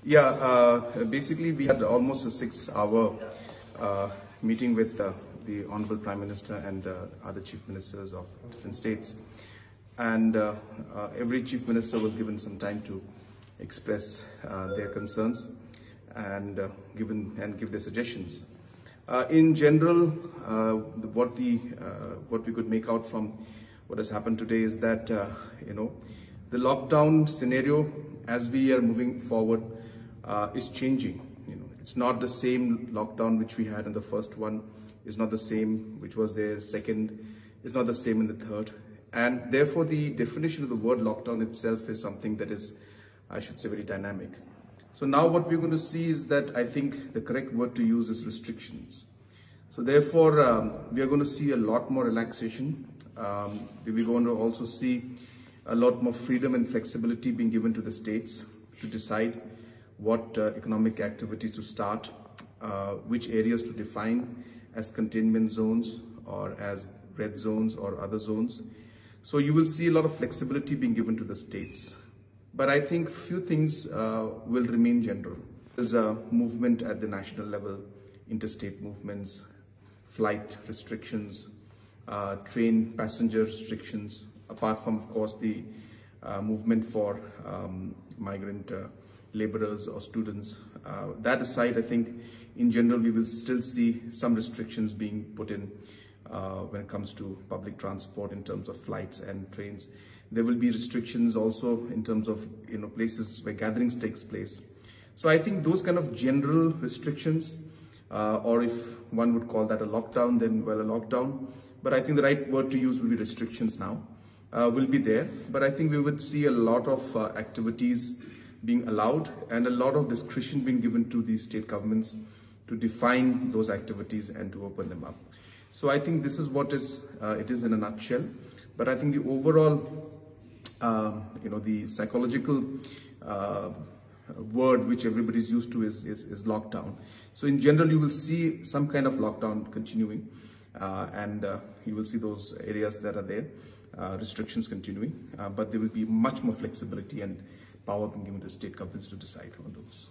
Yeah, basically we had almost a 6-hour meeting with the Honorable Prime Minister and other Chief Ministers of different states. And every Chief Minister was given some time to express their concerns and give their suggestions. In general, what we could make out from what has happened today is that the lockdown scenario, as we are moving forward, is changing. It's not the same lockdown which we had in the first one. It's not the same which was there second. It's not the same in the third. And therefore, the definition of the word lockdown itself is something that is, I should say, very dynamic. So now what we're going to see is that I think the correct word to use is restrictions. So therefore, we are going to see a lot more relaxation. We're going to also see a lot more freedom and flexibility being given to the states to decide what economic activities to start, which areas to define as containment zones or as red zones or other zones. So you will see a lot of flexibility being given to the states. But I think few things will remain general. There's a movement at the national level, interstate movements, flight restrictions, train passenger restrictions, apart from, of course, the movement for migrant laborers or students. That aside, I think in general we will still see some restrictions being put in when it comes to public transport in terms of flights and trains. There will be restrictions also in terms of places where gatherings takes place. So I think those kind of general restrictions, or if one would call that a lockdown, then well, a lockdown. But I think the right word to use will be restrictions now, will be there. But I think we would see a lot of activities being allowed and a lot of discretion being given to the state governments to define those activities and to open them up. So I think this is what it is in a nutshell. But I think the overall, the psychological word which everybody's used to is lockdown. So in general, you will see some kind of lockdown continuing, and you will see those areas that are there, restrictions continuing, but there will be much more flexibility and power being given to state governments to decide on those.